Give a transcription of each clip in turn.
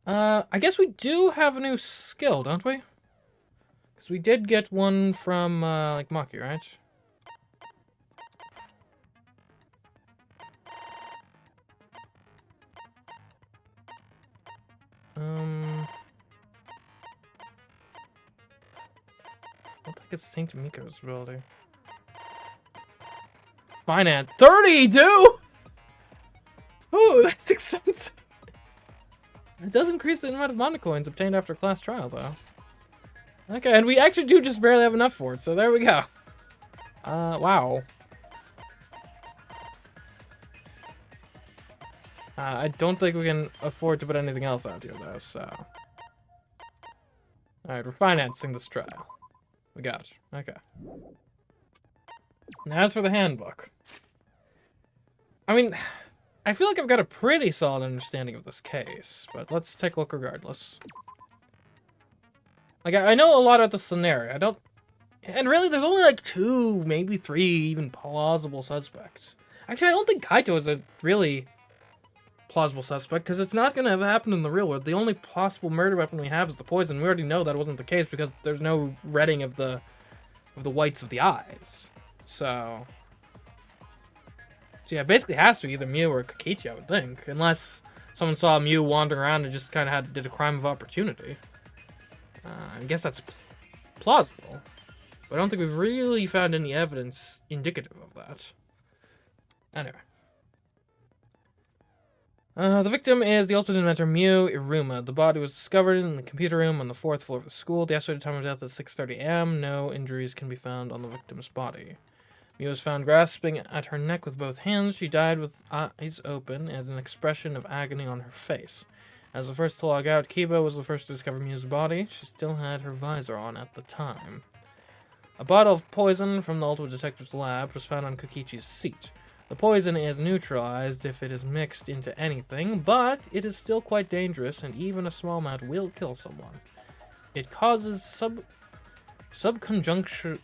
I guess we do have a new skill, don't we? Because we did get one from, like, Maki, right? I don't think it's Saint Miko's ability. Finance. 32?! Ooh, that's expensive. It does increase the amount of mana coins obtained after class trial, though. Okay, and we actually do just barely have enough for it, so there we go. Wow. I don't think we can afford to put anything else out here, though, so... Alright, we're financing this trial. We got it. Okay. Now as for the handbook. I mean, I feel like I've got a pretty solid understanding of this case, but let's take a look regardless. Like, I know a lot about the scenario. I don't... And really, there's only like 2, maybe 3 even plausible suspects. Actually, I don't think Kaito is a really plausible suspect, because it's not going to have happened in the real world. The only possible murder weapon we have is the poison. We already know that wasn't the case because there's no redding of the whites of the eyes. So yeah, it basically has to be either Mew or Kokichi, I would think. Unless someone saw Mew wandering around and just kind of did a crime of opportunity. I guess that's plausible. But I don't think we've really found any evidence indicative of that. Anyway. The victim is the ultimate inventor Mew Iruma. The body was discovered in the computer room on the 4th floor of the school. The estimated time of death is 6:30 a.m. No injuries can be found on the victim's body. Mew was found grasping at her neck with both hands. She died with eyes open and an expression of agony on her face. As the first to log out, Kiba was the first to discover Mew's body. She still had her visor on at the time. A bottle of poison from the Ultimate Detective's lab was found on Kokichi's seat. The poison is neutralized if it is mixed into anything, but it is still quite dangerous, and even a small amount will kill someone. It causes subconjunctival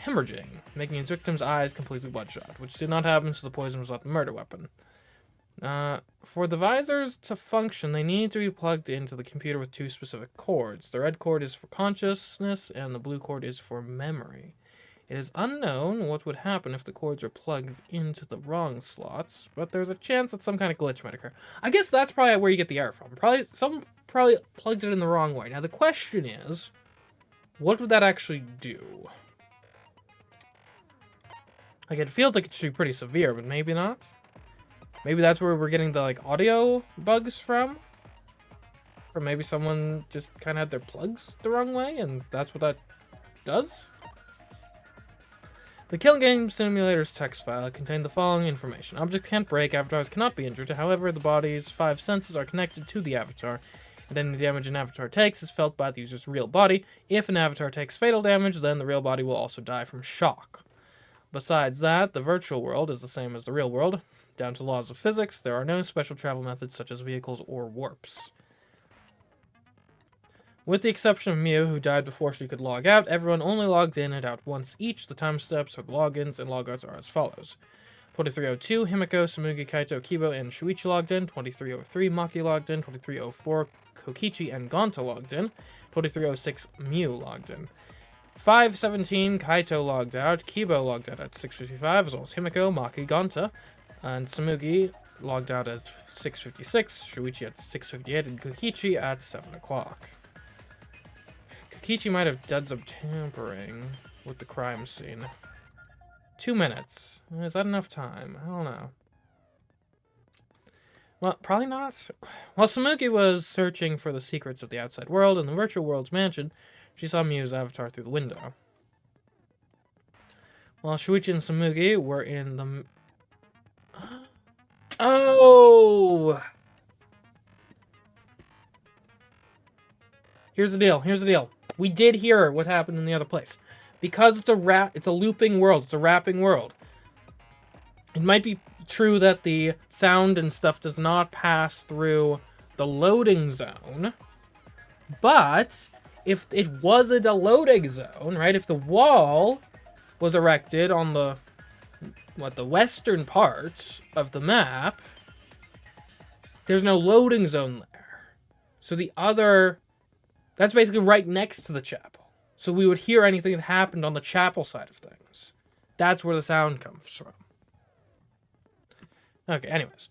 hemorrhaging, making its victim's eyes completely bloodshot, which did not happen so the poison was not the murder weapon. For the visors to function, they need to be plugged into the computer with 2 specific cords. The red cord is for consciousness, and the blue cord is for memory. It is unknown what would happen if the cords are plugged into the wrong slots, but there's a chance that some kind of glitch might occur. I guess that's probably where you get the error from. Someone plugged it in the wrong way. Now the question is, what would that actually do? Like, it feels like it should be pretty severe, but maybe not. Maybe that's where we're getting the, like, audio bugs from? Or maybe someone just kind of had their plugs the wrong way, and that's what that does? The Kill Game Simulator's text file contained the following information. Objects can't break, avatars cannot be injured, however, the body's 5 senses are connected to the avatar, and any damage an avatar takes is felt by the user's real body. If an avatar takes fatal damage, then the real body will also die from shock. Besides that, the virtual world is the same as the real world. Down to laws of physics, there are no special travel methods such as vehicles or warps. With the exception of Mew, who died before she could log out, everyone only logged in and out once each. The time steps for the logins and logouts are as follows. 2302, Himiko, Samugi, Kaito, Kibo, and Shuichi logged in. 2303, Maki logged in. 2304, Kokichi and Gonta logged in. 2306, Mew logged in. 517, Kaito logged out. Kibo logged out at 6:55, as well as Himiko, Maki, Gonta, and Samugi logged out at 6:56, Shuichi at 6:58, and Kokichi at 7 o'clock. Kokichi might have done some tampering with the crime scene. 2 minutes. Is that enough time? I don't know. Well, probably not. While Samugi was searching for the secrets of the outside world in the virtual world's mansion, she saw Mew's avatar through the window. While Shuichi and Samugi were in the... Oh! Here's the deal. We did hear what happened in the other place. Because it's a looping world, it's a wrapping world. It might be true that the sound and stuff does not pass through the loading zone, but if it wasn't a loading zone, right? If the wall was erected on the western part of the map, there's no loading zone there. So the other, that's basically right next to the chapel. So we would hear anything that happened on the chapel side of things. That's where the sound comes from. Okay, anyways.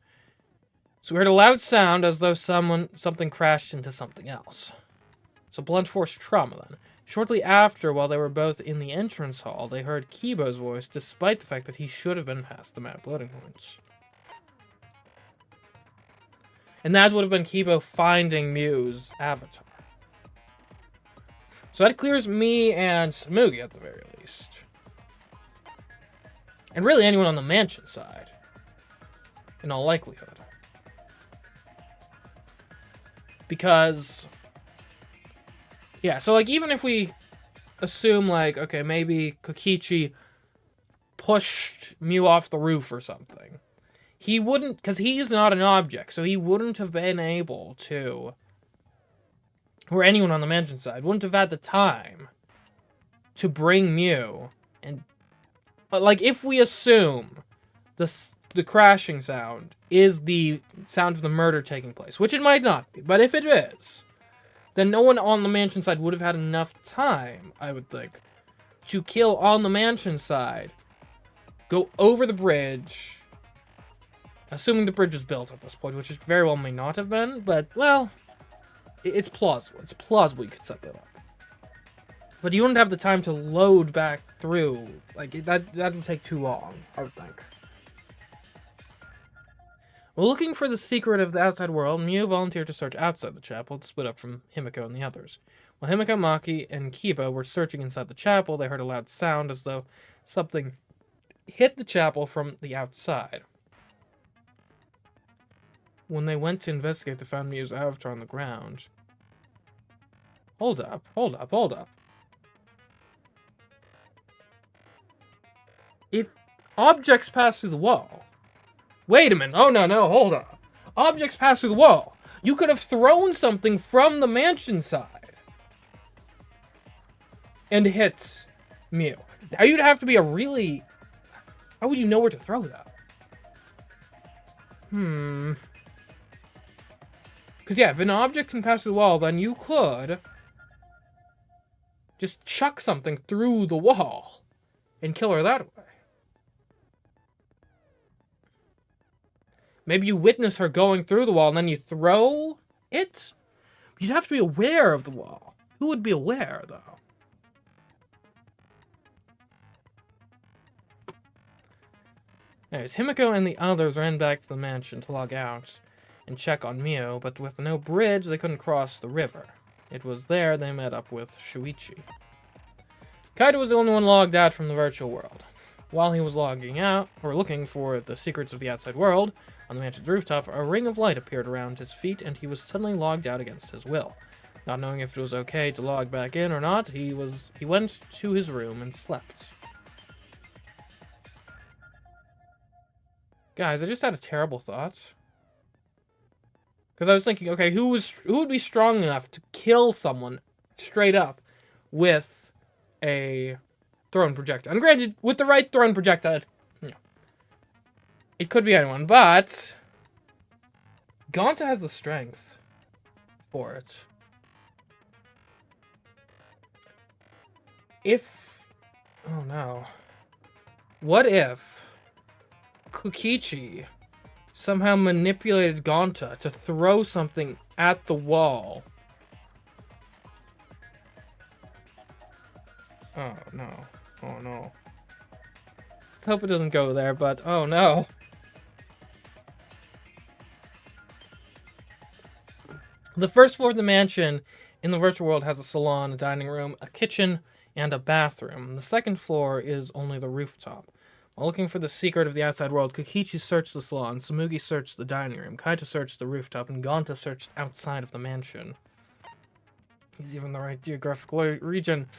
So we heard a loud sound as though something crashed into something else. So blunt force trauma then. Shortly after, while they were both in the entrance hall, they heard Kibo's voice, despite the fact that he should have been past the map loading points. And that would have been Kibo finding Mew's avatar. So that clears me and Smoogie at the very least. And really anyone on the mansion side. In all likelihood. Because... yeah, so like even if we assume like, okay, maybe Kokichi pushed Mew off the roof or something. He wouldn't, because he's not an object, so he wouldn't have been able to, or anyone on the mansion side, wouldn't have had the time to bring Mew. And, like, if we assume the crashing sound is the sound of the murder taking place, which it might not be, but if it is, then no one on the mansion side would have had enough time, I would think, to kill on the mansion side, go over the bridge, assuming the bridge was built at this point, which it very well may not have been, but, well, it's plausible. It's plausible you could set that up. But you wouldn't have the time to load back through. Like, that would take too long, I would think. While looking for the secret of the outside world, Mew volunteered to search outside the chapel to split up from Himiko and the others. While Himiko, Maki, and Kibo were searching inside the chapel, they heard a loud sound as though something hit the chapel from the outside. When they went to investigate, they found Mew's avatar on the ground. Hold up. If objects pass through the wall... wait a minute. Oh, no, hold up. Objects pass through the wall. You could have thrown something from the mansion side. And hit Mew. Now you'd have to be a really... how would you know where to throw that? Because, yeah, if an object can pass through the wall, then you could just chuck something through the wall and kill her that way. Maybe you witness her going through the wall and then you throw it? You'd have to be aware of the wall. Who would be aware, though? Anyways, Himiko and the others ran back to the mansion to log out and check on Mew, but with no bridge, they couldn't cross the river. It was there they met up with Shuichi. Kaito was the only one logged out from the virtual world. While he was logging out, or looking for the secrets of the outside world, on the mansion's rooftop, a ring of light appeared around his feet, and he was suddenly logged out against his will. Not knowing if it was okay to log back in or not, he went to his room and slept. Guys, I just had a terrible thought. Because I was thinking, okay, who would be strong enough to kill someone straight up with a thrown projectile? And granted, with the right thrown projectile, it could be anyone, but Gonta has the strength for it. Oh no. What if Kokichi somehow manipulated Gonta to throw something at the wall? Oh no. Oh no. I hope it doesn't go there, but oh no. The first floor of the mansion in the virtual world has a salon, a dining room, a kitchen, and a bathroom. The second floor is only the rooftop. While looking for the secret of the outside world, Kokichi searched the salon, Tsumugi searched the dining room, Kaito searched the rooftop, and Gonta searched outside of the mansion. He's even the right geographical region.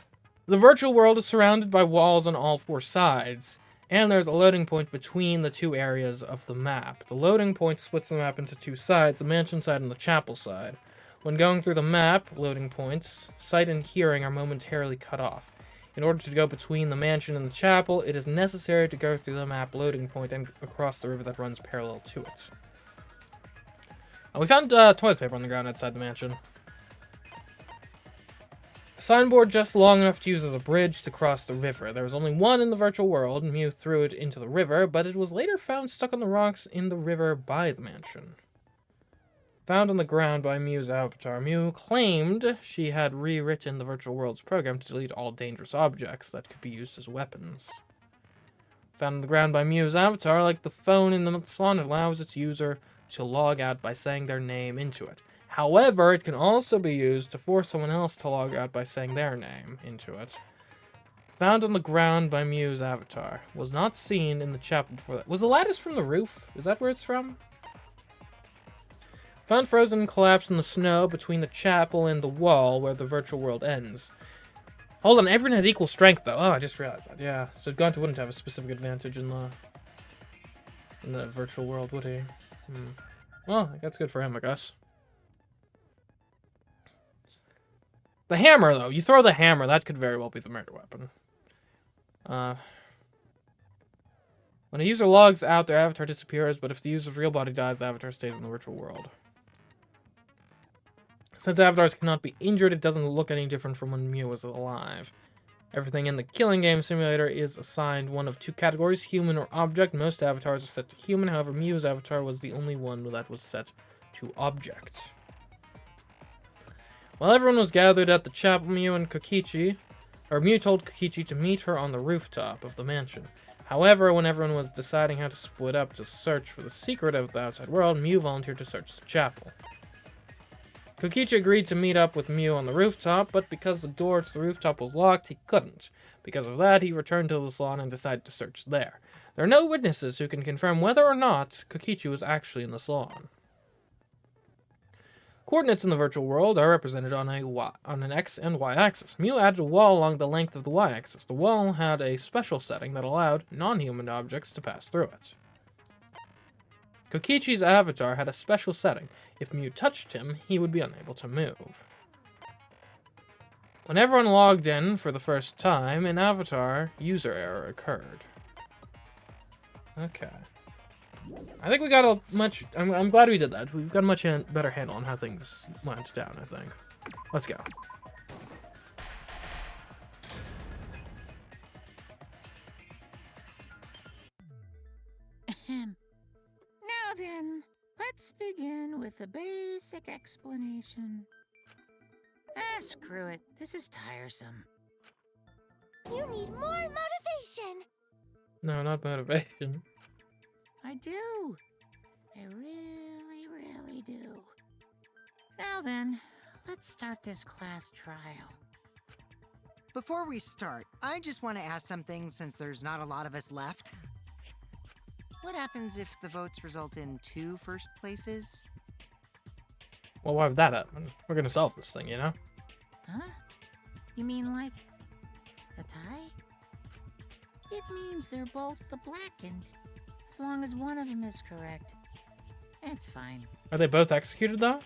The virtual world is surrounded by walls on all four sides, and there's a loading point between the two areas of the map. The loading point splits the map into two sides, the mansion side and the chapel side. When going through the map, loading points, sight and hearing are momentarily cut off. In order to go between the mansion and the chapel, it is necessary to go through the map loading point and across the river that runs parallel to it. We found toilet paper on the ground outside the mansion. A signboard just long enough to use as a bridge to cross the river. There was only one in the virtual world, and Mew threw it into the river, but it was later found stuck on the rocks in the river by the mansion. Found on the ground by Mew's avatar, Mew claimed she had rewritten the virtual world's program to delete all dangerous objects that could be used as weapons. Found on the ground by Mew's avatar, like the phone in the salon, it allows its user to log out by saying their name into it. However, it can also be used to force someone else to log out by saying their name into it. Found on the ground by Mew's avatar. Was not seen in the chapel before that. Was the lattice from the roof? Is that where it's from? Found frozen and collapsed in the snow between the chapel and the wall where the virtual world ends. Hold on, everyone has equal strength though. Oh, I just realized that. Yeah, so Gonta wouldn't have a specific advantage in the virtual world, would he? Well, that's good for him, I guess. The hammer, though. You throw the hammer, that could very well be the murder weapon. When a user logs out, their avatar disappears, but if the user's real body dies, the avatar stays in the virtual world. Since avatars cannot be injured, it doesn't look any different from when Mew was alive. Everything in the killing game simulator is assigned one of two categories, human or object. Most avatars are set to human, however Mew's avatar was the only one that was set to object. While everyone was gathered at the chapel, Mew told Kokichi to meet her on the rooftop of the mansion. However, when everyone was deciding how to split up to search for the secret of the outside world, Mew volunteered to search the chapel. Kokichi agreed to meet up with Mew on the rooftop, but because the door to the rooftop was locked, he couldn't. Because of that, he returned to the salon and decided to search there. There are no witnesses who can confirm whether or not Kokichi was actually in the salon. Coordinates in the virtual world are represented on an X and Y axis. Mew added a wall along the length of the Y axis. The wall had a special setting that allowed non-human objects to pass through it. Kokichi's avatar had a special setting. If Mew touched him, he would be unable to move. When everyone logged in for the first time, an avatar user error occurred. Okay. I think we got a much... I'm glad we did that. We've got a much better handle on how things went down, I think. Let's go. Now then, let's begin with a basic explanation. Screw it. This is tiresome. You need more motivation. No, not motivation. I do. I really, really do. Now then, let's start this class trial. Before we start, I just want to ask something since there's not a lot of us left. What happens if the votes result in 2 first places? Well, why would that happen? We're gonna solve this thing, you know? Huh? You mean like a tie? It means they're both the blackened. As long as one of them is correct. It's fine. Are they both executed, though?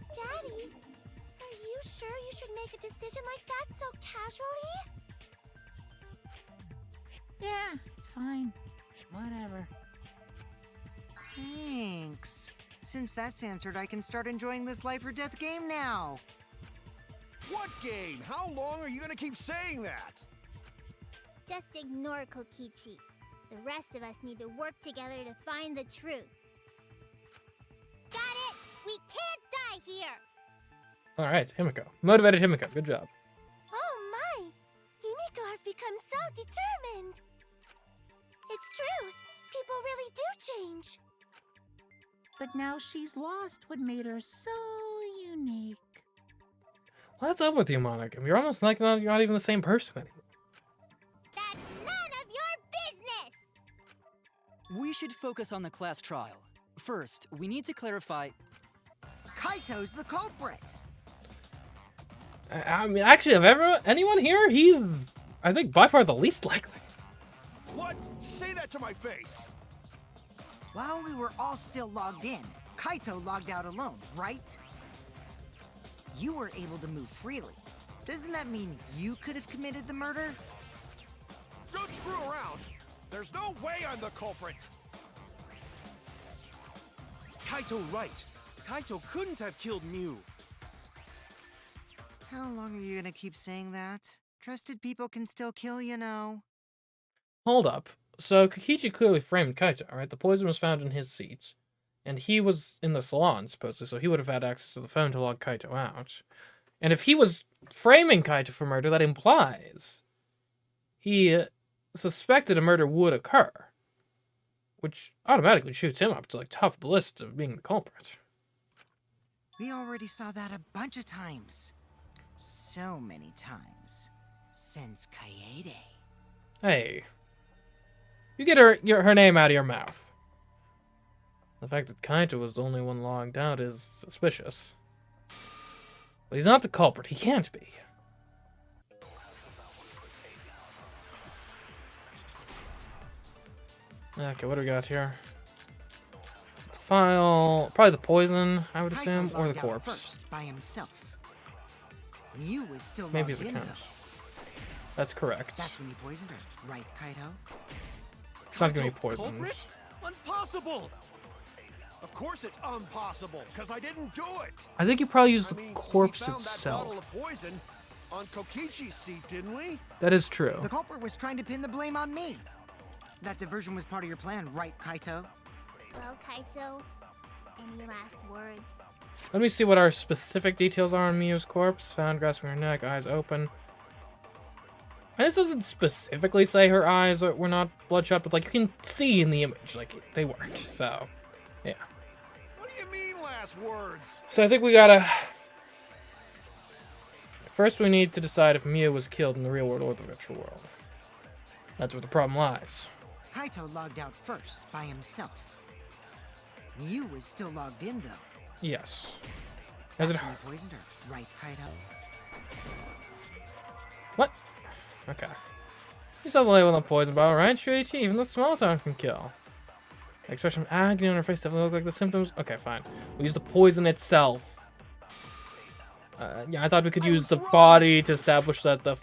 Daddy, are you sure you should make a decision like that so casually? Yeah, it's fine. Whatever. Thanks. Since that's answered, I can start enjoying this life or death game now. What game? How long are you gonna keep saying that? Just ignore Kokichi. The rest of us need to work together to find the truth. Got it? We can't die here! Alright, Himiko. Motivated Himiko. Good job. Oh my! Himiko has become so determined! It's true! People really do change! But now she's lost what made her so unique. What's up with you, Monica? You're almost like you're not even the same person anymore. That's none of your business! We should focus on the class trial. First, we need to clarify... Kaito's the culprit! I mean, actually, of anyone here, he's, I think, by far the least likely. What? Say that to my face! While we were all still logged in, Kaito logged out alone, right? You were able to move freely. Doesn't that mean you could have committed the murder? Don't screw around! There's no way I'm the culprit! Kaito right. Kaito couldn't have killed Mew. How long are you gonna keep saying that? Trusted people can still kill, you know. Hold up. So Kokichi clearly framed Kaito, right? The poison was found in his seat. And he was in the salon, supposedly, so he would have had access to the phone to log Kaito out. And if he was framing Kaito for murder, that implies he suspected a murder would occur. Which automatically shoots him up to like top of the list of being the culprit. We already saw that a bunch of times. So many times. Since Kaede. Hey. You get her name out of your mouth. The fact that Kaito was the only one logged out is suspicious. But he's not the culprit. He can't be. Okay, what do we got here? File. Probably the poison, I would assume, Kaito or the logged out corpse. first by himself. Mew was still Maybe logged as a in, count. though. That's correct. That's when he poisoned her, right, Kaito? It's not gonna be Kaito poisoned. culprit? Impossible! Of course it's impossible, because I didn't do it! I think you probably used the we corpse found that itself. bottle of poison on Kokichi's seat, didn't we? That is true. The culprit was trying to pin the blame on me. That diversion was part of your plan, right, Kaito? Well, Kaito, any last words? Let me see what our specific details are on Miyu's corpse. Found grasping her neck, eyes open. And this doesn't specifically say her eyes were not bloodshot, but like you can see in the image, like they weren't. So, yeah. What do you mean last words? So I think we gotta... First we need to decide if Miyu was killed in the real world or the virtual world. That's where the problem lies. Kaito logged out first by himself. Mew was still logged in, though. Yes. As it... That's when he poisoned her, right, Kaito? What? Okay. You saw the label on the poison bottle, right, Shuichi? Even the small sound can kill. The expression of agony on her face definitely look like the symptoms. Okay, fine. We use the poison itself. Yeah, I thought we could use the body to establish that the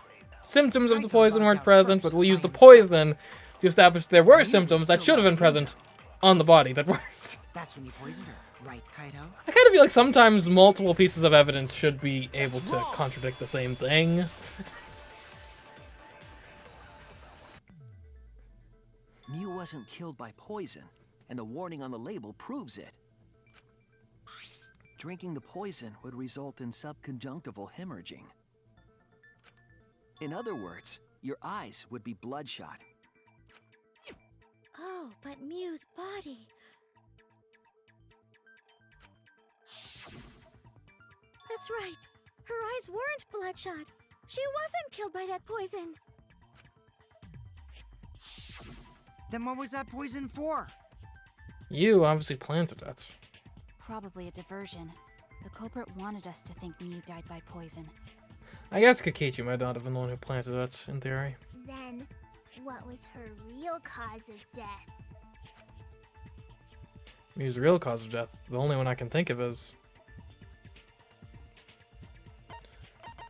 symptoms of the poison weren't present, but we'll use the poison to establish there were symptoms that should have been present on the body that weren't. That's when you poisoned her, right, Kaito? I kind of feel like sometimes multiple pieces of evidence should be able to contradict the same thing. Mew wasn't killed by poison, and the warning on the label proves it. Drinking the poison would result in subconjunctival hemorrhaging. In other words, your eyes would be bloodshot. Oh, but Mew's body. That's right. Her eyes weren't bloodshot. She wasn't killed by that poison. Then what was that poison for? You obviously planted it. Probably a diversion. The culprit wanted us to think Mew died by poison. I guess Kokichi might not have been the one who planted it, in theory. Then, what was her real cause of death? Mew's real cause of death, the only one I can think of is...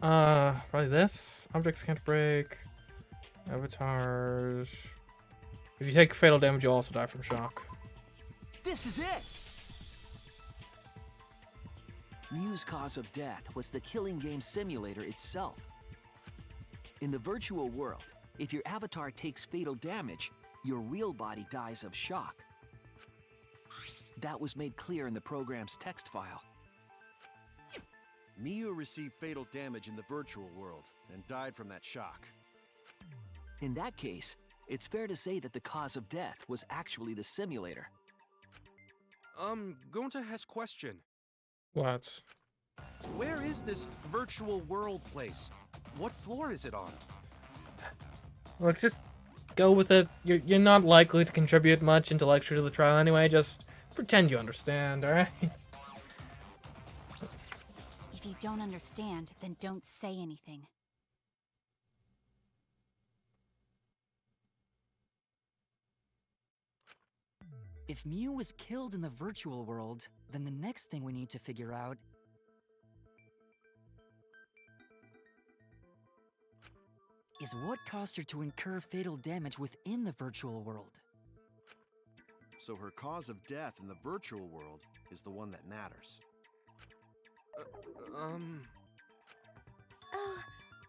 probably this. Objects can't break. Avatars. If you take fatal damage, you'll also die from shock. This is it! Mew's cause of death was the killing game simulator itself. In the virtual world, if your avatar takes fatal damage, your real body dies of shock. That was made clear in the program's text file. Miyu received fatal damage in the virtual world and died from that shock. In that case, it's fair to say that the cause of death was actually the simulator. Gonta has question. What? Where is this virtual world place? What floor is it on? Look, just go with it. You're not likely to contribute much intellectually to the trial anyway. Just pretend you understand, alright? If you don't understand, then don't say anything. If Mew was killed in the virtual world, then the next thing we need to figure out is what caused her to incur fatal damage within the virtual world. So her cause of death in the virtual world is the one that matters. Oh,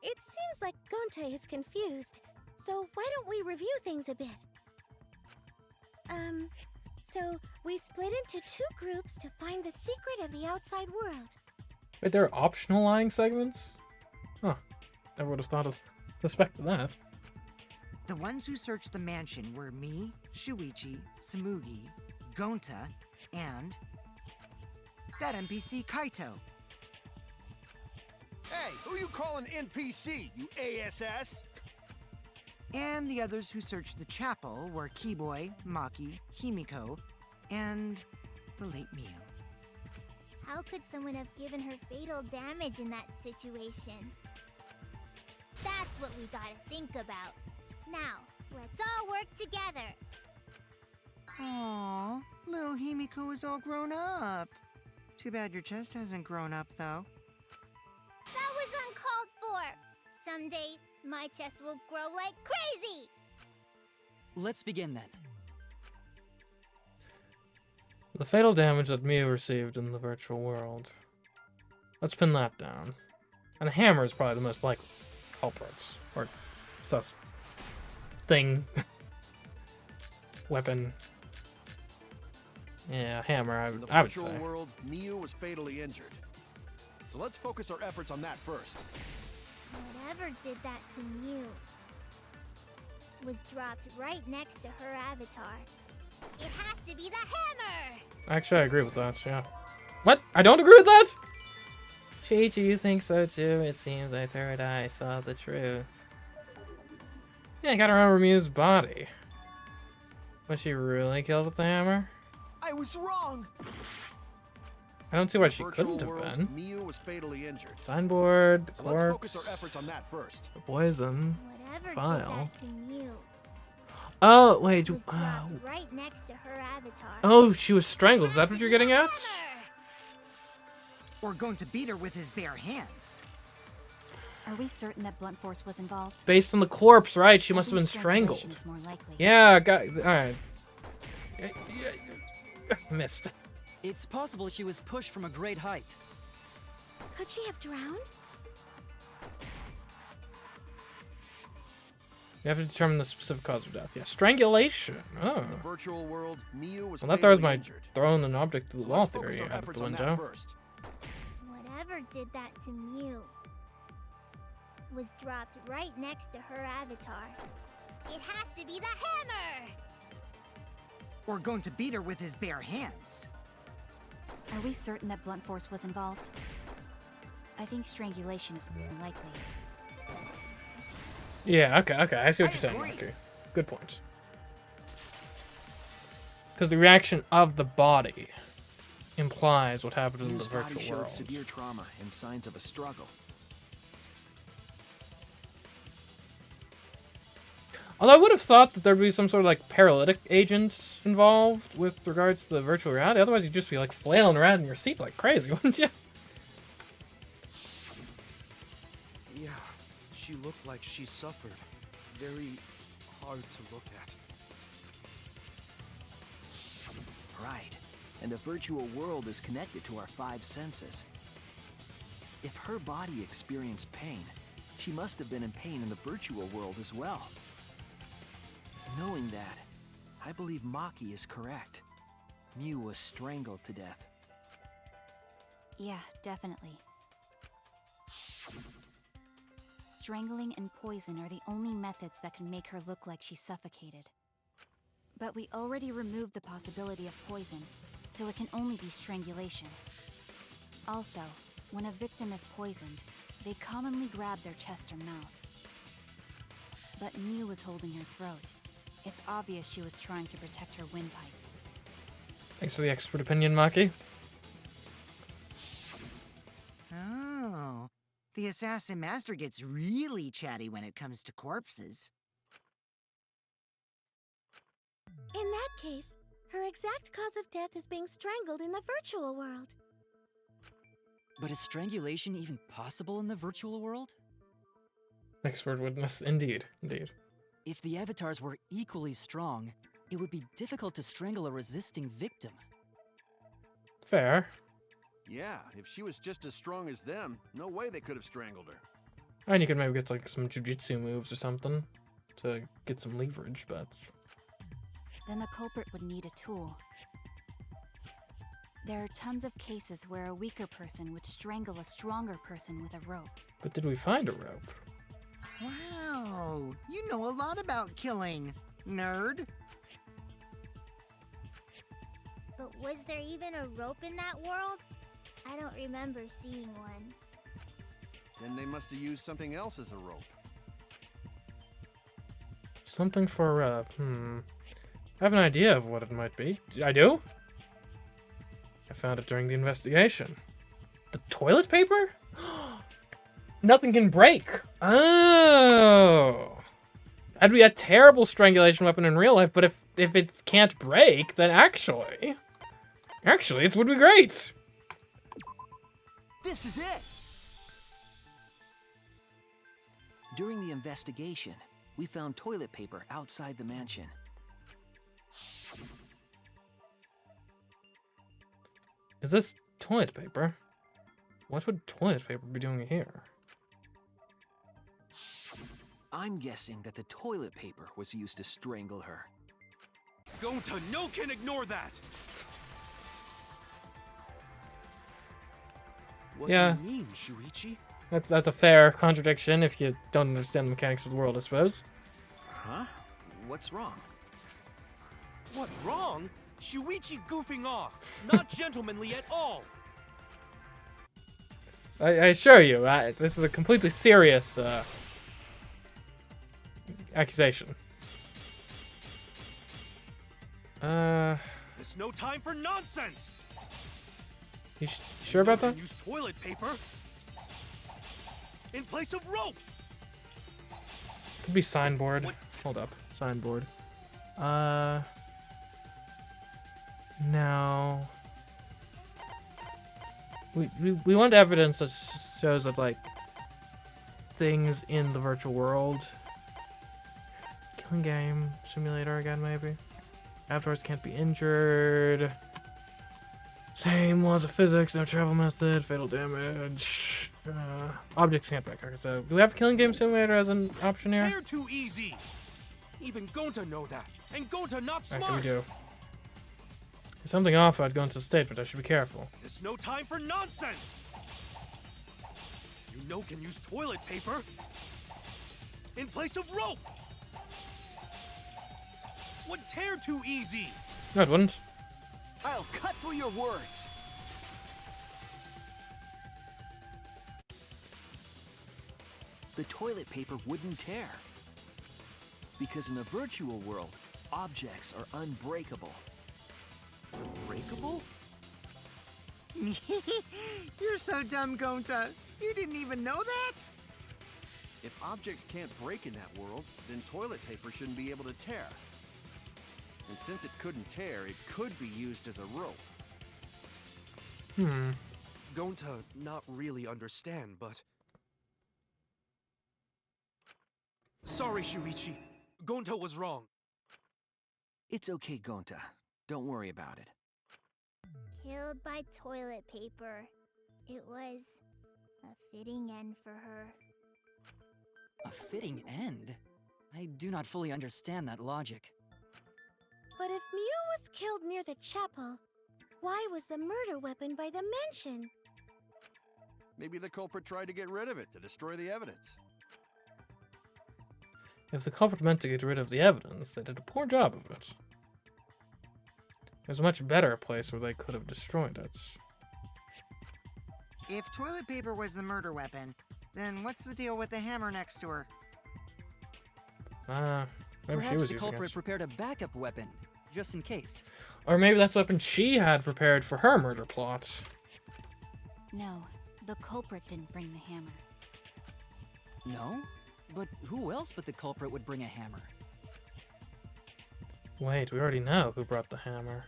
it seems like Gonta is confused. So why don't we review things a bit? So we split into 2 groups to find the secret of the outside world. Wait, there are optional lying segments? Huh. Never would have thought of suspected that. The ones who searched the mansion were me, Shuichi, Samugi, Gonta, and that NPC Kaito. Hey, who you calling NPC, you ASS? And the others who searched the chapel were Keyboy, Maki, Himiko, and the late Miu. How could someone have given her fatal damage in that situation? That's what we gotta think about. Now, let's all work together. Aww, little Himiko is all grown up. Too bad your chest hasn't grown up, though. That was uncalled for. Someday, my chest will grow like crazy. Let's begin then. The fatal damage that Miu received in the virtual world. Let's pin that down. And the hammer is probably the most likely culprits. Or thing. Weapon. Yeah, hammer, I In the would virtual say. world, Miu was fatally injured. So let's focus our efforts on that first. Whatever did that to Mew was dropped right next to her avatar. It has to be the hammer! Actually, I agree with that, yeah. What? I don't agree with that? Chi-Chi, you think so too? It seems my third eye saw the truth. Yeah, I gotta remember Miu's body. Was she really killed with the hammer? I was wrong! I don't see why she Virtual couldn't have world, been. Miu was fatally injured. Signboard, So corpse, let's focus our efforts on that first. poison, Whatever file. did that to Mew Oh, wait. was dropped right next to her avatar. Oh, she was strangled. Is that what you're getting at? We're going to beat her with his bare hands. Are we certain that blunt force was involved? Based on the corpse, right? She I must have think been strangled. strangulation is more likely. Yeah, alright. Missed. It's possible she was pushed from a great height. Could she have drowned? You have to determine the specific cause of death. Yeah, strangulation. Oh. In the virtual world, Miu was Well, that throws fatally my injured. throwing an object through the So wall let's focus theory our out of efforts the on that window. first. Whatever did that to Mew was dropped right next to her avatar. It has to be the hammer! We're going to beat her with his bare hands. Are we certain that blunt force was involved? I think strangulation is more likely. Yeah, okay. I see what you're saying, agree. Marky. Good point. Because the reaction of the body implies what happened in the Miu's body virtual showed world. severe trauma and signs of a struggle. Although I would have thought that there'd be some sort of like paralytic agent involved with regards to the virtual reality. Otherwise, you'd just be like flailing around in your seat like crazy, wouldn't you? Yeah, she looked like she suffered. Very hard to look at. Right. And the virtual world is connected to our 5 senses. If her body experienced pain, she must have been in pain in the virtual world as well. Knowing that, I believe Maki is correct. Miu was strangled to death. Yeah, definitely. Strangling and poison are the only methods that can make her look like she suffocated. But we already removed the possibility of poison, so it can only be strangulation. Also, when a victim is poisoned, they commonly grab their chest or mouth. But Miu was holding her throat. It's obvious she was trying to protect her windpipe. Thanks for the expert opinion, Maki. Oh, the assassin master gets really chatty when it comes to corpses. In that case, her exact cause of death is being strangled in the virtual world. But is strangulation even possible in the virtual world? Expert witness, indeed. If the avatars were equally strong, it would be difficult to strangle a resisting victim. Fair. Yeah, if she was just as strong as them, no way they could have strangled her. And you could maybe get like some jujitsu moves or something to get some leverage, but Then the culprit would need a tool. There are tons of cases where a weaker person would strangle a stronger person with a rope. but did we find a rope? Wow, you know a lot about killing, nerd. But was there even a rope in that world? I don't remember seeing one. Then they must have used something else as a rope. Something for I have an idea of what it might be. I do? I found it during the investigation. The toilet paper? Nothing can break. Oh. That'd be a terrible strangulation weapon in real life, but if it can't break, then actually it would be great. This is it! During the investigation, we found toilet paper outside the mansion. Is this toilet paper? What would toilet paper be doing here? I'm guessing that the toilet paper was used to strangle her. Gonta, no can ignore that! What Yeah. do you mean, Shuichi? That's a fair contradiction if you don't understand the mechanics of the world, I suppose. Huh? What's wrong? What, wrong? Shuichi goofing off. Not gentlemanly at all. I assure you, this is a completely serious accusation. There's no time for nonsense. You sure about that? Use toilet paper in place of rope. Could be signboard. Hold up, signboard. No. We want evidence that shows that like things in the virtual world. Killing game simulator again, maybe. Afterwards can't be injured. Same laws of physics, no travel method, fatal damage. Objects can't break. Okay, so do we have killing game simulator as an option here? They're too easy. Even Gonta know that, and Gonta not Alright, smart. here we go. There's something off, I'd go into the statement. I should be careful. There's no time for nonsense. You know can use toilet paper in place of rope. Would tear too easy. No, it wouldn't. I'll cut through your words! The toilet paper wouldn't tear. Because in the virtual world, objects are unbreakable. Unbreakable? You're so dumb, Gonta. You didn't even know that? If objects can't break in that world, then toilet paper shouldn't be able to tear. And since it couldn't tear, it could be used as a rope. Gonta not really understand, but... Sorry, Shuichi. Gonta was wrong. It's okay, Gonta. Don't worry about it. Killed by toilet paper. It was a fitting end for her. A fitting end? I do not fully understand that logic. But if Mew was killed near the chapel, why was the murder weapon by the mansion? Maybe the culprit tried to get rid of it to destroy the evidence. If the culprit meant to get rid of the evidence, they did a poor job of it. There's a much better place where they could have destroyed it. If toilet paper was the murder weapon, then what's the deal with the hammer next to her? Maybe Perhaps she was the using culprit it. prepared a backup weapon, just in case. Or maybe that's the weapon she had prepared for her murder plot. No, the culprit didn't bring the hammer. No? But who else but the culprit would bring a hammer? Wait, we already know who brought the hammer.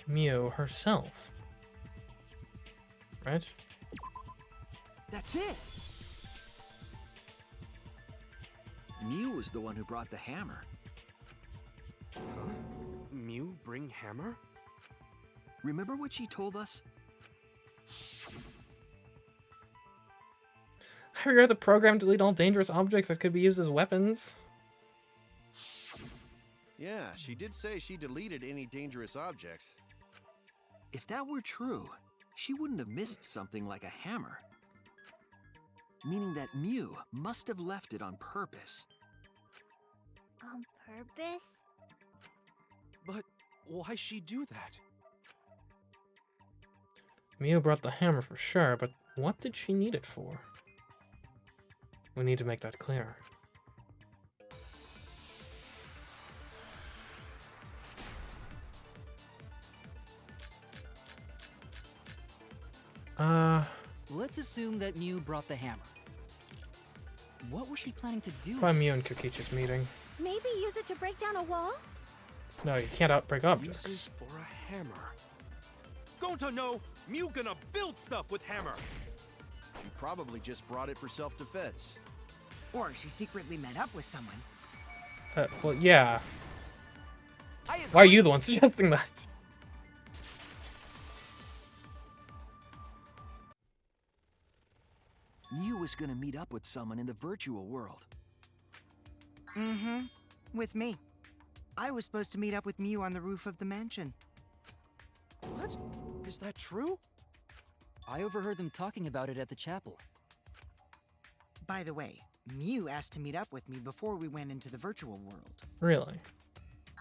Mew herself. Right? That's it! Mew was the one who brought the hammer. Huh? Mew bring hammer? Remember what she told us? I regret the program to delete all dangerous objects that could be used as weapons. Yeah, she did say she deleted any dangerous objects. If that were true, she wouldn't have missed something like a hammer. Meaning that Mew must have left it on purpose. On purpose? But why'd she do that? Mew brought the hammer for sure, but what did she need it for? We need to make that clear. Let's assume that Mew brought the hammer. What was she planning to do? Probably Mew and Kokichi's meeting. Maybe use it to break down a wall? No, you can't outbreak objects. Uses for a hammer. Gonta no! Mew gonna build stuff with hammer! She probably just brought it for self-defense. Or she secretly met up with someone. Well, yeah. Why are you the one suggesting that? Mew was gonna meet up with someone in the virtual world. Mm-hmm. With me. I was supposed to meet up with Mew on the roof of the mansion. What? Is that true? I overheard them talking about it at the chapel. By the way, Mew asked to meet up with me before we went into the virtual world. Really?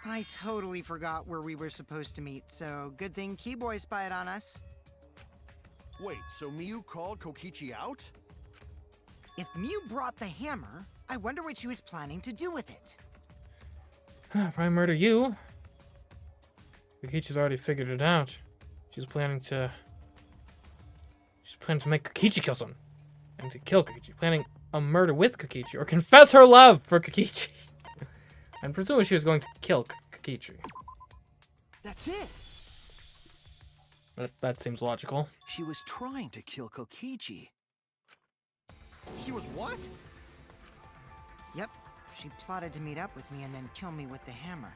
I totally forgot where we were supposed to meet, so good thing Keyboy spied on us. Wait, so Mew called Kokichi out? If Mew brought the hammer, I wonder what she was planning to do with it. Probably murder you. Kokichi's already figured it out. She's planning to make Kokichi kill someone. And to kill Kokichi. Planning a murder with Kokichi. Or confess her love for Kokichi. And presumably she was going to kill Kokichi. That's it! That seems logical. She was trying to kill Kokichi. She was what? Yep, she plotted to meet up with me and then kill me with the hammer.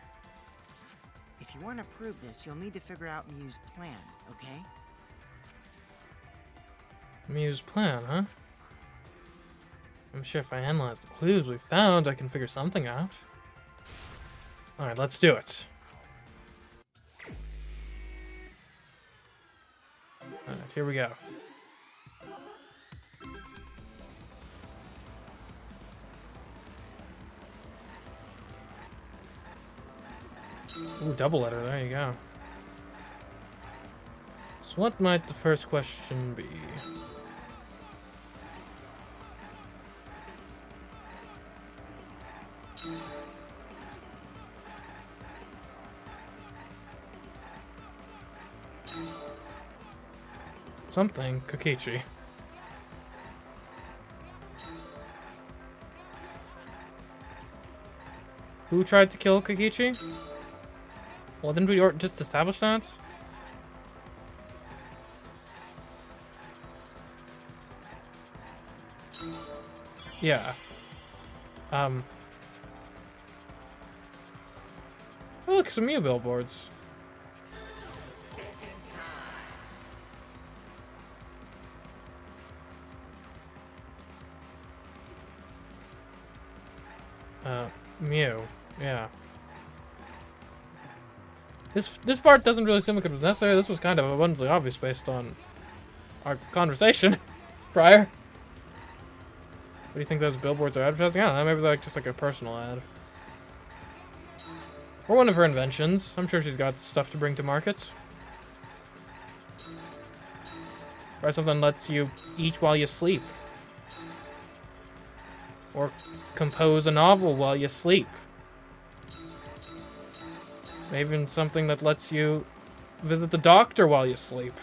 If you want to prove this, you'll need to figure out Mew's plan, okay? Mew's plan, huh? I'm sure if I analyze the clues we found, I can figure something out. Alright, let's do it. Alright, here we go. Ooh, double letter, there you go. So what might the first question be? Something, Kokichi. Who tried to kill Kokichi? Well, didn't we just establish that? Yeah. Oh, look, some Mew billboards. Mew. Yeah. This part doesn't really seem like it was necessary. This was kind of abundantly obvious based on our conversation prior. What do you think those billboards are advertising? I don't know. Maybe they're just like a personal ad. Or one of her inventions. I'm sure she's got stuff to bring to market. Or something that lets you eat while you sleep. Or compose a novel while you sleep. Maybe even something that lets you visit the doctor while you sleep.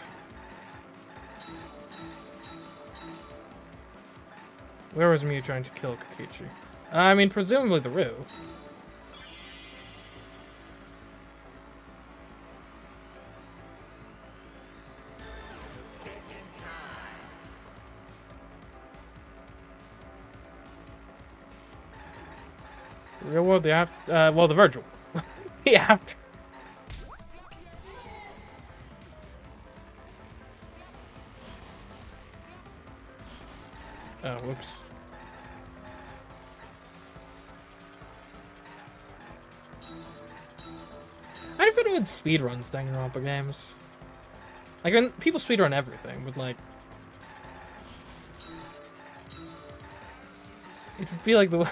Where was Mew trying to kill Kokichi? I mean, presumably the Roo. Real world, the after. Well, the virtual. The after. Oh, whoops. I feel like speedruns Danganronpa games. Like, when people speedrun everything, but like, it would be like the,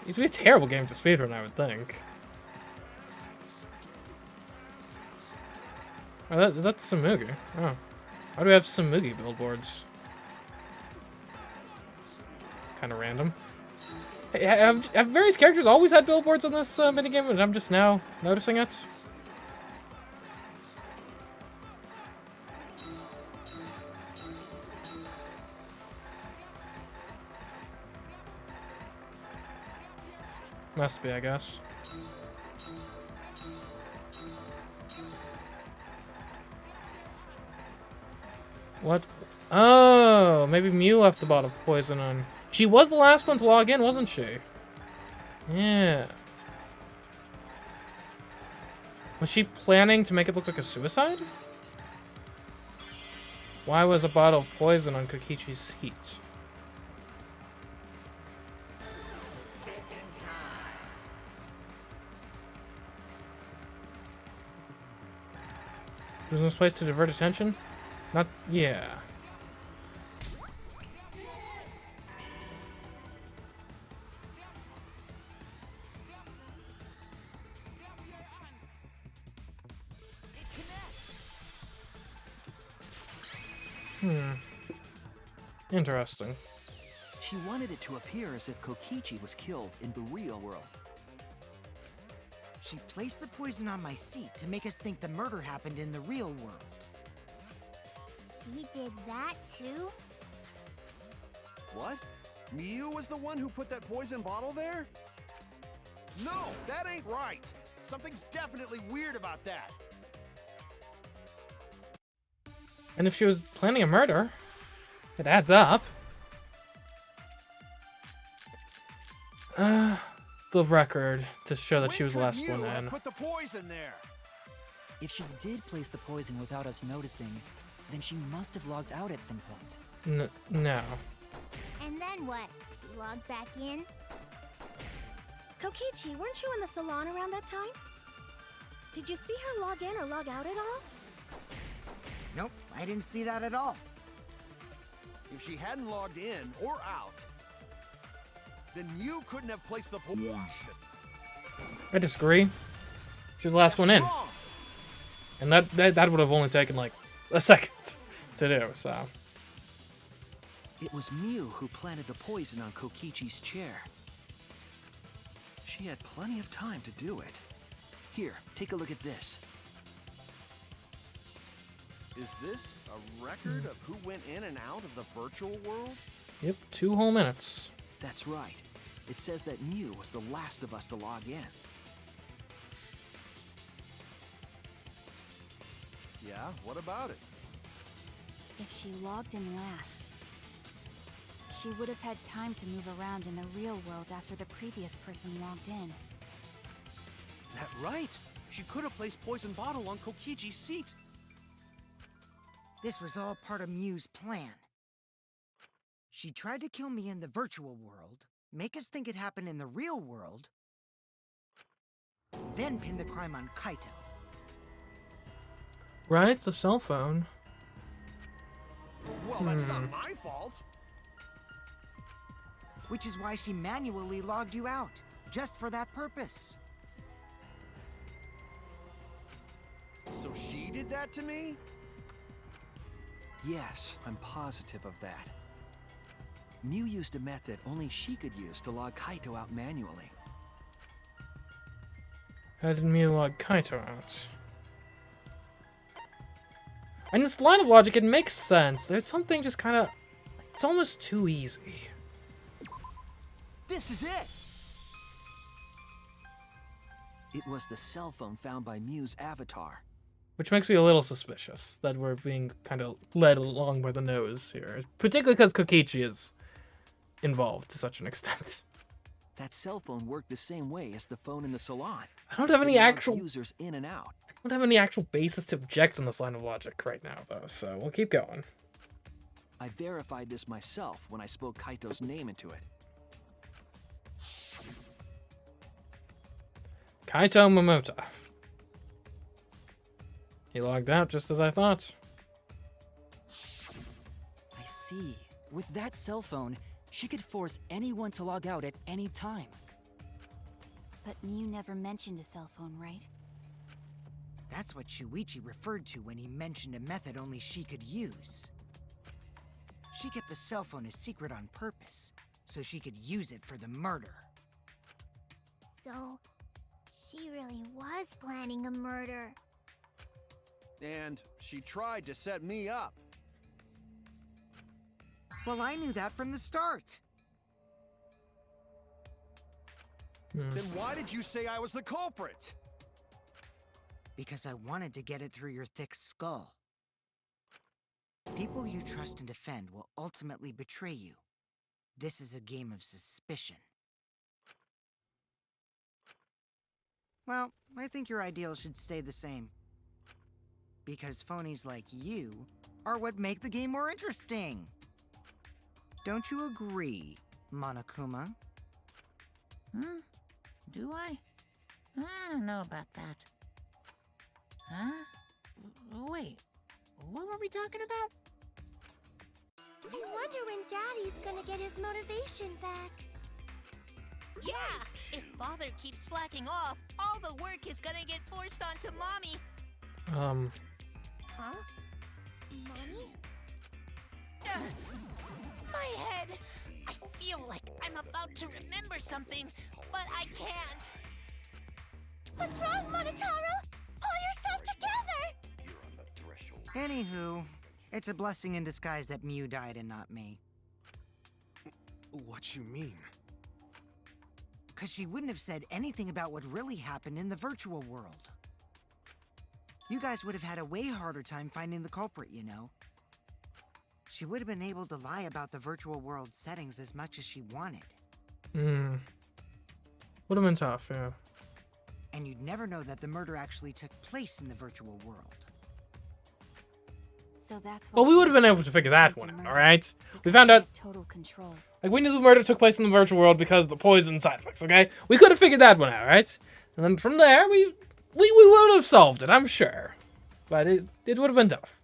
it'd be a terrible game to speedrun, I would think. Oh, that's Samugi. Oh, why do we have Samugi billboards? Kind of random. Hey, have various characters always had billboards on this minigame, and I'm just now noticing it? Must be, I guess. What? Oh, maybe Mew left the bottle of poison on. She was the last one to log in, wasn't she? Yeah. Was she planning to make it look like a suicide? Why was a bottle of poison on Kokichi's seat? There's no place to divert attention? Not, yeah. Interesting. She wanted it to appear as if Kokichi was killed in the real world. She placed the poison on my seat to make us think the murder happened in the real world. She did that too? What? Mew was the one who put that poison bottle there? No, that ain't right. Something's definitely weird about that. And if she was planning a murder, it adds up. The record to show that she was the last one in. Put the poison there. If she did place the poison without us noticing, then she must have logged out at some point. No. And then what? She logged back in? Kokichi, weren't you in the salon around that time? Did you see her log in or log out at all? Nope, I didn't see that at all. If she hadn't logged in or out, then you couldn't have placed the poison. I disagree. She was the last one in. And that would have only taken like a second to do, so. It was Mew who planted the poison on Kokichi's chair. She had plenty of time to do it. Here, take a look at this. Is this a record of who went in and out of the virtual world? Yep, 2 whole minutes. That's right. It says that Mew was the last of us to log in. Yeah, what about it? If she logged in last, she would have had time to move around in the real world after the previous person logged in. That right. She could have placed poison bottle on Kokichi's seat. This was all part of Mew's plan. She tried to kill me in the virtual world, make us think it happened in the real world, then pin the crime on Kaito. Right, the cell phone. Well, that's not my fault. Which is why she manually logged you out, just for that purpose. So she did that to me? Yes, I'm positive of that. Mew used a method only she could use to log Kaito out manually. How did Mew log Kaito out? In this line of logic, it makes sense. There's something just kind of... It's almost too easy. This is it! It was the cell phone found by Mew's avatar. Which makes me a little suspicious that we're being kind of led along by the nose here. Particularly because Kokichi is involved to such an extent. That cell phone worked the same way as the phone in the salon. I don't have any It logs actual users in and out. I don't have any actual basis to object on this line of logic right now, though, so we'll keep going. I verified this myself when I spoke Kaito's name into it. Kaito Momota. He logged out just as I thought. I see. With that cell phone, she could force anyone to log out at any time. But Mew never mentioned a cell phone, right? That's what Shuichi referred to when he mentioned a method only she could use. She kept the cell phone a secret on purpose, so she could use it for the murder. So, she really was planning a murder. And she tried to set me up. Well, I knew that from the start. Then why did you say I was the culprit? Because I wanted to get it through your thick skull. People you trust and defend will ultimately betray you. This is a game of suspicion. Well, I think your ideals should stay the same. Because phonies like you are what make the game more interesting. Don't you agree, Monokuma? Do I? I don't know about that. Huh? Wait, what were we talking about? I wonder when Daddy's gonna get his motivation back. Yeah! If Father keeps slacking off, all the work is gonna get forced onto Mommy. Huh? Mommy? My head! I feel like I'm about to remember something, but I can't. What's wrong, Monotaro? Pull yourself together! Anywho, it's a blessing in disguise that Mew died and not me. What you mean? Because she wouldn't have said anything about what really happened in the virtual world. You guys would have had a way harder time finding the culprit, you know. She would have been able to lie about the virtual world settings as much as she wanted. Would have been tough, yeah. And you'd never know that the murder actually took place in the virtual world. So that's Well, we would have been able to figure that one out, alright? We found out, total control. like, we knew the murder took place in the virtual world because of the poison side effects, okay? We could have figured that one out, right? And then from there, we would have solved it, I'm sure. But it would have been tough.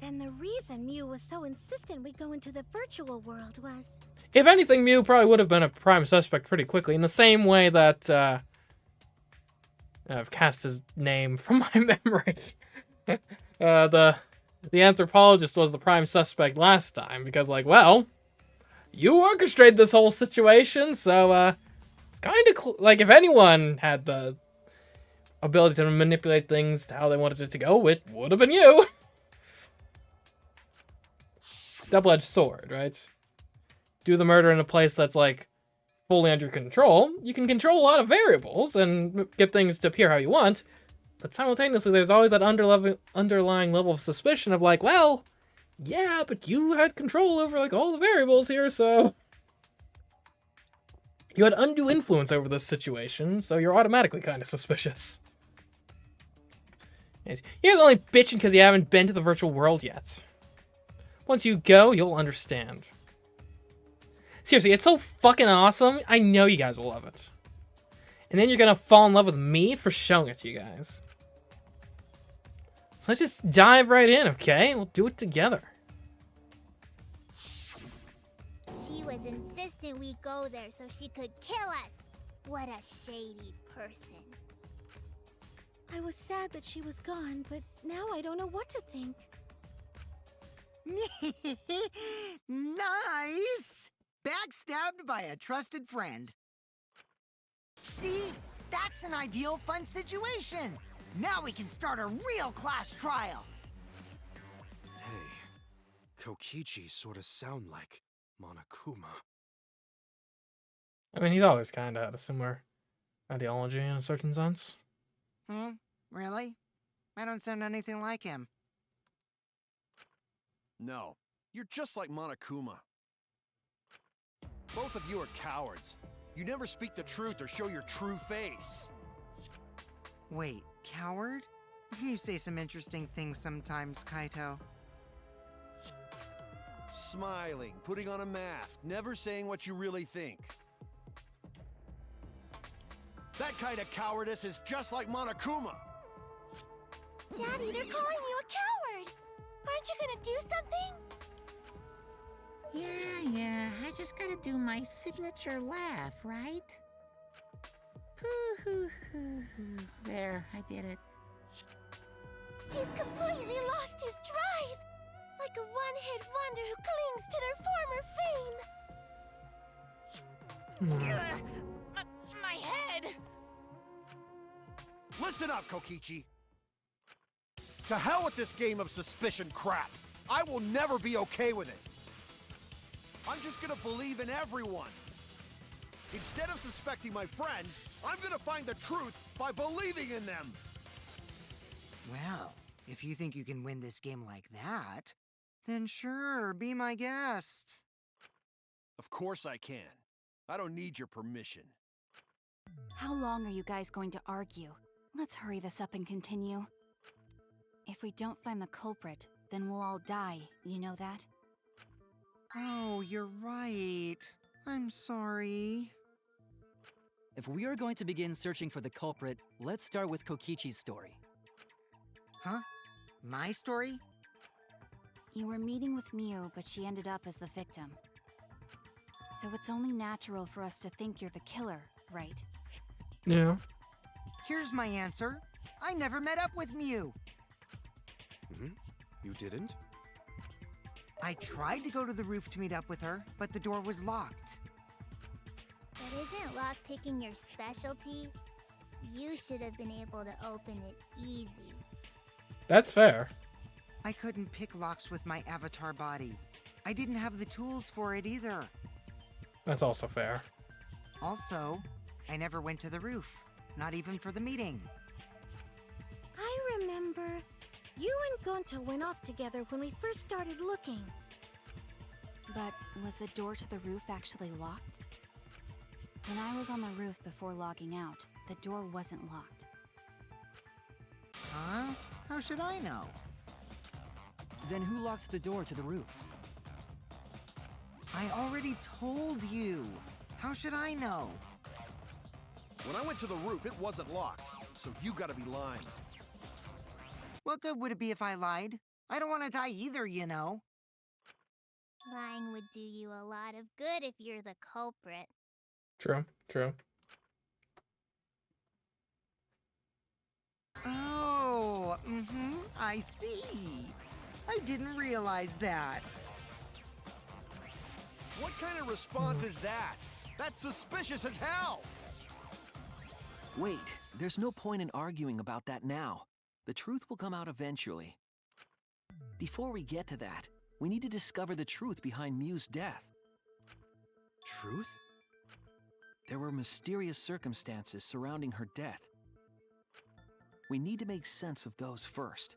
And the reason Mew was so insistent we go into the virtual world was... If anything, Mew probably would have been a prime suspect pretty quickly, in the same way that, I've cast his name from my memory. The anthropologist was the prime suspect last time, because, like, well, you orchestrated this whole situation, so, it's kind of, like, if anyone had the ability to manipulate things to how they wanted it to go, it would have been you. It's a double-edged sword, right? Do the murder in a place that's, like, fully under control. You can control a lot of variables and get things to appear how you want, but simultaneously there's always that underlying level of suspicion of, like, well, yeah, but you had control over, like, all the variables here, so... You had undue influence over this situation, so you're automatically kind of suspicious. You're only bitching because you haven't been to the virtual world yet. Once you go, you'll understand. Seriously, it's so fucking awesome. I know you guys will love it. And then you're gonna fall in love with me for showing it to you guys. So let's just dive right in, okay? We'll do it together. She was insistent we go there so she could kill us. What a shady person. I was sad that she was gone, but now I don't know what to think. Nice! Backstabbed by a trusted friend. See? That's an ideal fun situation! Now we can start a real class trial! Hey, Kokichi sort of sound like Monokuma. I mean, he's always kind of had a similar ideology in a certain sense. Really? I don't sound anything like him. No, you're just like Monokuma. Both of you are cowards. You never speak the truth or show your true face. Wait, coward? You say some interesting things sometimes, Kaito. Smiling, putting on a mask, never saying what you really think. That kind of cowardice is just like Monokuma. Daddy, they're calling you a coward! Aren't you gonna do something? Yeah, I just gotta do my signature laugh, right? There, I did it. He's completely lost his drive! Like a one-hit wonder who clings to their former fame! My head! Listen up, Kokichi. To hell with this game of suspicion crap. I will never be okay with it. I'm just gonna believe in everyone. Instead of suspecting my friends, I'm gonna find the truth by believing in them. Well, if you think you can win this game like that, then sure, be my guest. Of course I can. I don't need your permission. How long are you guys going to argue? Let's hurry this up and continue. If we don't find the culprit, then we'll all die, you know that? Oh, you're right. I'm sorry. If we are going to begin searching for the culprit, let's start with Kokichi's story. Huh? My story? You were meeting with Miu, but she ended up as the victim. So it's only natural for us to think you're the killer, right? Yeah. Here's my answer. I never met up with Miu. You didn't? I tried to go to the roof to meet up with her, but the door was locked. But isn't lockpicking your specialty? You should have been able to open it easy. That's fair. I couldn't pick locks with my avatar body. I didn't have the tools for it either. That's also fair. Also, I never went to the roof. Not even for the meeting. I remember you and Gonta went off together when we first started looking. But was the door to the roof actually locked? When I was on the roof before logging out, the door wasn't locked. Huh? How should I know? Then who locked the door to the roof? I already told you. How should I know? When I went to the roof, it wasn't locked, so you gotta be lying. What good would it be if I lied? I don't want to die either, you know. Lying would do you a lot of good if you're the culprit. True, true. Oh, I see. I didn't realize that. What kind of response is that? That's suspicious as hell! Wait, there's no point in arguing about that now. The truth will come out eventually. Before we get to that, we need to discover the truth behind Miu's death. Truth? There were mysterious circumstances surrounding her death. We need to make sense of those first.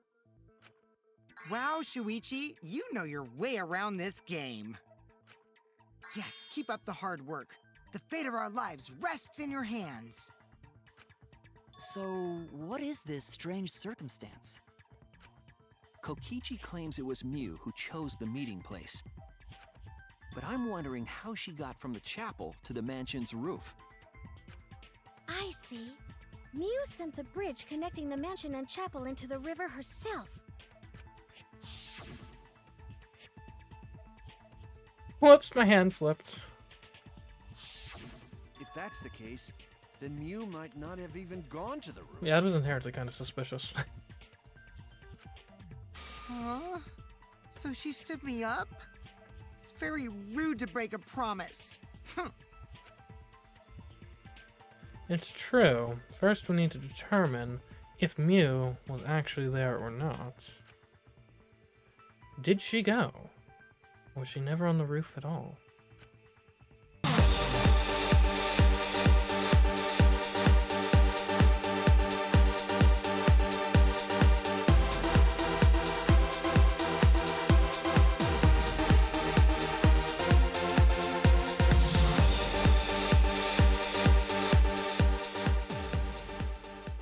Wow, Shuichi, you know your way around this game. Yes, keep up the hard work. The fate of our lives rests in your hands. So, what is this strange circumstance? Kokichi claims it was Miu who chose the meeting place. But I'm wondering how she got from the chapel to the mansion's roof. I see. Miu sent the bridge connecting the mansion and chapel into the river herself. Whoops, my hand slipped. If that's the case, then Miu might not have even gone to the roof. Yeah, it was inherently kind of suspicious. Huh? So she stood me up? It's very rude to break a promise. It's true. First, we need to determine if Miu was actually there or not. Did she go? Was she never on the roof at all?